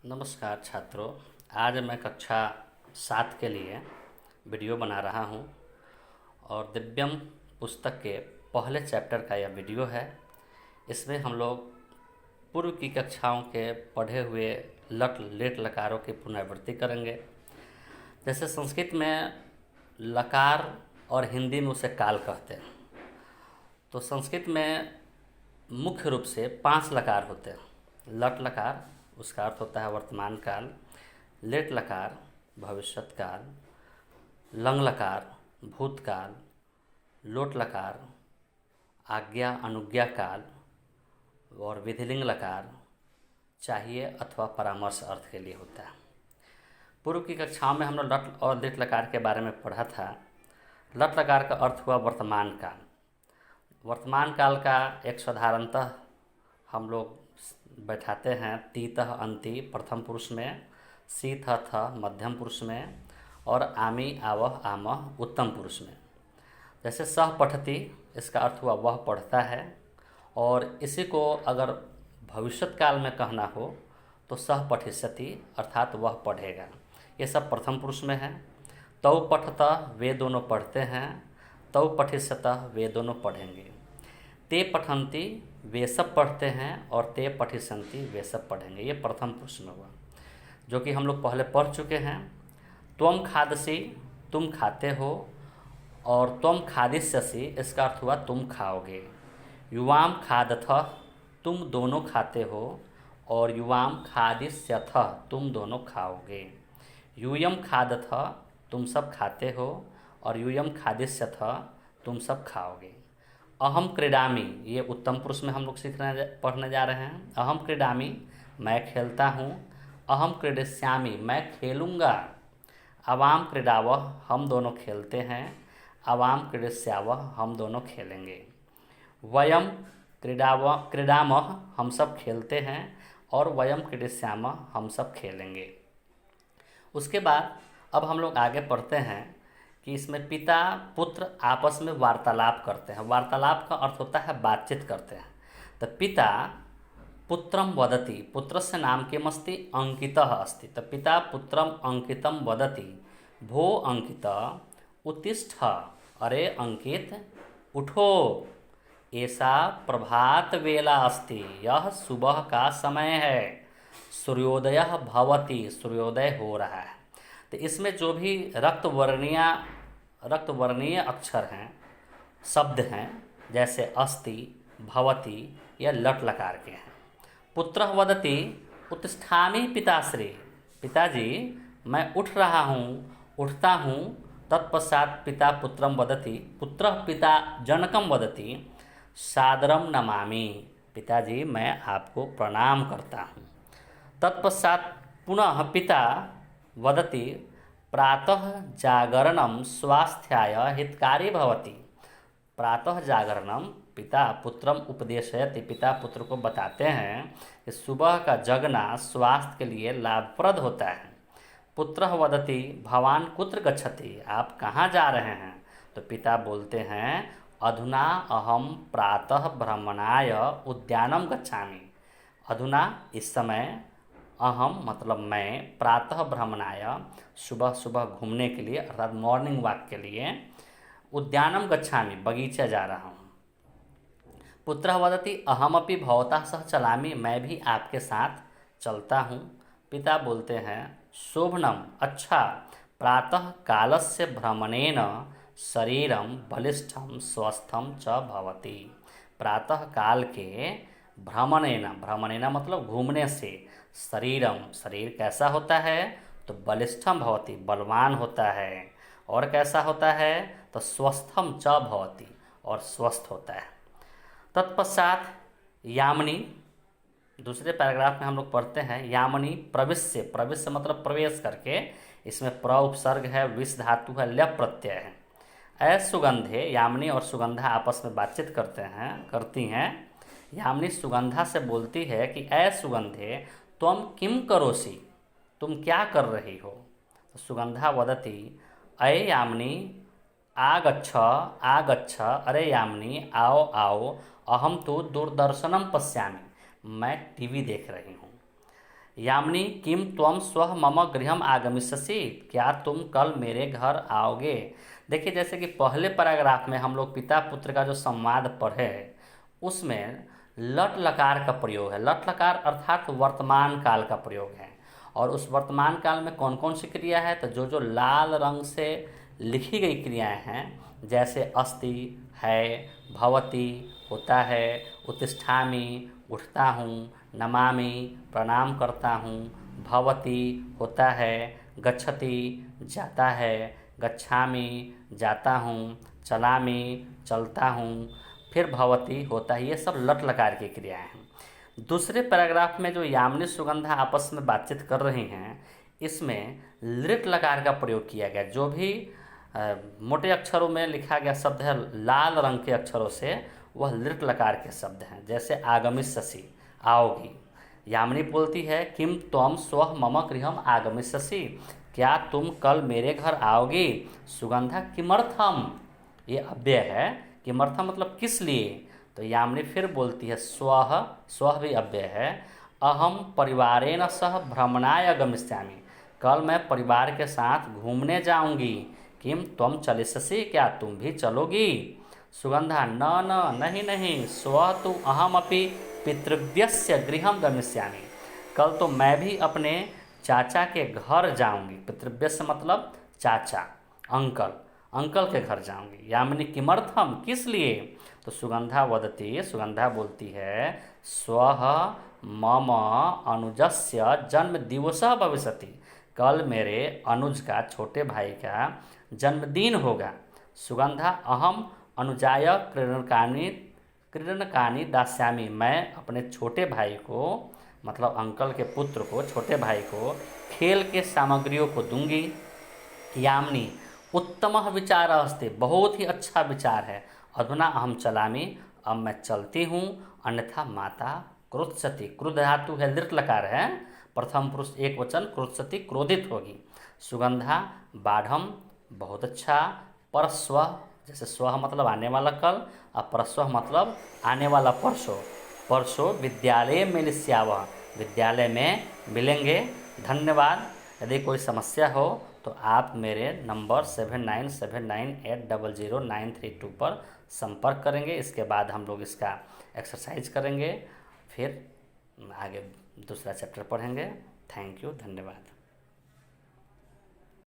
नमस्कार छात्रों। आज मैं कक्षा 7 के लिए वीडियो बना रहा हूं और दिव्यम पुस्तक के पहले चैप्टर का यह वीडियो है। इसमें हम लोग पूर्व की कक्षाओं के पढ़े हुए लट लेट लकारों की पुनरावृत्ति करेंगे। जैसे संस्कृत में लकार और हिंदी में उसे काल कहते हैं, तो संस्कृत में मुख्य रूप से 5 लकार होते हैं। लट लकार, उसका अर्थ होता है वर्तमान काल। लेट लकार भविष्यत काल, लंग लकार भूतकाल, लोट लकार आज्ञा अनुज्ञा काल और विधिलिंग लकार चाहिए अथवा परामर्श अर्थ के लिए होता है। पूर्व की कक्षाओं में हमने लट और लेट लकार के बारे में पढ़ा था। लट लकार का अर्थ हुआ वर्तमान काल। वर्तमान काल का एक साधारणतः हम लोग बैठाते हैं तीतः अंति प्रथम पुरुष में, सीथ थ मध्यम पुरुष में और आमी आवह आमह उत्तम पुरुष में। जैसे सह पठती, इसका अर्थ हुआ वह पढ़ता है, और इसी को अगर भविष्यत काल में कहना हो तो सह पठिष्यति अर्थात वह पढ़ेगा। ये सब प्रथम पुरुष में है। तौ पठतः वे दोनों पढ़ते हैं, तौ पठिष्यतः वे दोनों पढ़ेंगे। ते पठन्ति वे सब पढ़ते हैं और ते पठिष्यन्ति वे सब पढ़ेंगे। ये प्रथम पुरुष में हुआ, जो कि हम लोग पहले पढ़ चुके हैं। त्वम खादसि तुम खाते हो, और त्वम खादिष्यसि इसका अर्थ हुआ तुम खाओगे। युवाम खादथः तुम दोनों खाते हो, और युवाम खादिष्यथः तुम दोनों खाओगे। यूयम खादथः तुम सब खाते हो, और यूयम खादिष्यथः तुम सब खाओगे। अहम क्रीडामि, ये उत्तम पुरुष में हम लोग पढ़ने जा रहे हैं। अहम क्रीडामि मैं खेलता हूँ। अहम क्रीडिष्यामि मैं खेलूँगा। अवाम क्रीडावः हम दोनों खेलते हैं। अवाम क्रीडिष्यावः हम दोनों खेलेंगे। वयम क्रीडामः हम सब खेलते हैं, और वयम क्रीडिष्यामः हम सब खेलेंगे। उसके बाद अब हम लोग आगे पढ़ते हैं कि इसमें पिता पुत्र आपस में वार्तालाप करते हैं। वार्तालाप का अर्थ होता है बातचीत करते हैं। तो पिता पुत्रम वदति, पुत्रस्य नाम किमस्ति अंकितः अस्ति। तो पिता पुत्रम अंकितम वदति, भो अंकित उत्तिष्ठ, अरे अंकित उठो, ऐसा प्रभात वेला अस्ति, यह सुबह का समय है। सूर्योदय भवति, सूर्योदय हो रहा है। तो इसमें जो भी रक्तवर्णीय अक्षर हैं, शब्द हैं, जैसे अस्ति भवति, यह लट लकार के हैं। पुत्रः वदति उत्तिष्ठामि पिताश्री, पिताजी मैं उठ रहा हूँ, उठता हूँ। तत्पश्चात पिता पुत्रम वदति, पुत्रः पिता जनकम वदति सादरम नमामि, पिताजी मैं आपको प्रणाम करता हूँ। तत्पश्चात पुनः पिता वदति प्रातः जागरणं स्वास्थ्याय हितकारी भवति। प्रातः जागरणम, पिता पुत्रम उपदेशयति, पिता पुत्र को बताते हैं कि सुबह का जगना स्वास्थ्य के लिए लाभप्रद होता है। पुत्रः वदति भवान कुत्र गच्छति, आप कहाँ जा रहे हैं? तो पिता बोलते हैं अधुना अहम प्रातः भ्रमणाय उद्यानम गच्छामि। अधुना इस समय, अहम मतलब मैं, प्रातः भ्रमणाय सुबह सुबह घूमने के लिए अर्थात मॉर्निंग वॉक के लिए, उद्यानम गच्छामि बगीचा जा रहा हूँ। पुत्रः वदति अहमपि भवतः सह चलामि, मैं भी आपके साथ चलता हूँ। पिता बोलते हैं शोभनम, अच्छा, प्रातः कालस्य भ्रमणेन शरीरम बलिष्ठम स्वस्थम च भवति। प्रातः काल के भ्रमणेन, भ्रमणेन मतलब घूमने से, शरीरम शरीर कैसा होता है? तो बलिष्ठम भवति बलवान होता है, और कैसा होता है? तो स्वस्थम च भवति और स्वस्थ होता है। तत्पश्चात यामिनी, दूसरे पैराग्राफ में हम लोग पढ़ते हैं यामिनी प्रविश्य, प्रविश्य मतलब प्रवेश करके, इसमें प्र उपसर्ग है, विष धातु है, ल्यप प्रत्यय है। असुगंधे, यामिनी और सुगंधा आपस में बातचीत करती हैं। यामिनी सुगंधा से बोलती है कि असुगंधे त्वम किम करोसि, तुम क्या कर रही हो? तो सुगंधा वदति अये यामिनी आगच्छ आगच्छ, अरे यामिनी आओ आओ, अहम तो दूरदर्शनम पश्यामि, मैं टीवी देख रही हूँ। यामिनी किम त्वम स्वः मम गृहम आगमिष्यसि, क्या तुम कल मेरे घर आओगे। देखिए, जैसे कि पहले पैराग्राफ में हम लोग पिता पुत्र का जो संवाद पढ़े, उसमें लट लकार का प्रयोग है। लट लकार अर्थात वर्तमान काल का प्रयोग है। और उस वर्तमान काल में कौन कौन सी क्रिया है, तो जो जो लाल रंग से लिखी गई क्रियाएं हैं, जैसे अस्ति है, भवति होता है, उत्तिष्ठामि उठता हूँ, नमामि प्रणाम करता हूँ, भवति होता है, गच्छति जाता है, गच्छामि जाता हूँ, चलामि चलता हूँ, फिर भवति होता है। ये सब लट लकार की क्रियाएं हैं। दूसरे पैराग्राफ में जो यामिनी सुगंधा आपस में बातचीत कर रही हैं, इसमें लिट लकार का प्रयोग किया गया। जो भी मोटे अक्षरों में लिखा गया शब्द है लाल रंग के अक्षरों से, वह लिट लकार के शब्द हैं। जैसे आगमिष्यसि आओगी, यामिनी बोलती है किम त्वम स्वः मम गृहम आगमिष्यसि, क्या तुम कल मेरे घर आओगी। सुगंधा किमर्थम, ये अव्यय है। किमर्थम मतलब किस लिए। तो यामिनी फिर बोलती है स्वः, स्वः भी अव्यय है, अहम परिवारेण सह भ्रमणाय गमिष्यामि, कल मैं परिवार के साथ घूमने जाऊंगी। किम त्वम चलिष्यसि, क्या तुम भी चलोगी। सुगंधा न न नहीं नहीं, स्वः तु अहमपि पितृव्यस्य गृहम गमिष्यामि, कल तो मैं भी अपने चाचा के घर जाऊंगी। पितृव्यस्य मतलब चाचा, अंकल, अंकल के घर जाऊंगी। यामिनी किमर्थम किस लिए। तो सुगंधा वदती, सुगंधा बोलती है स्वः मम अनुजस्य जन्म दिवसः भविष्यति, कल मेरे अनुज का, छोटे भाई का जन्मदिन होगा। सुगंधा अहम अनुजाय क्रीडनकानि दास्यामि, मैं अपने छोटे भाई को, मतलब अंकल के पुत्र को, छोटे भाई को खेल के सामग्रियों को दूंगी। यामिनी उत्तमः विचारः अस्ति, बहुत ही अच्छा विचार है। अधुना अहम चलामि, अब मैं चलती हूँ, अन्यथा माता क्रोधसति, क्रोध धातु है, लिट लकार है, प्रथम पुरुष एक वचन, क्रोधसति क्रोधित होगी। सुगंधा बाढ़म बहुत अच्छा, परस्व जैसे स्व मतलब आने वाला कल, और परस्व मतलब आने वाला परसों, परसों विद्यालय मिलिष्यावः, विद्यालय में मिलेंगे। धन्यवाद। यदि कोई समस्या हो तो आप मेरे नंबर 7979800932 पर संपर्क करेंगे। इसके बाद हम लोग इसका एक्सरसाइज करेंगे, फिर आगे दूसरा चैप्टर पढ़ेंगे। थैंक यू, धन्यवाद।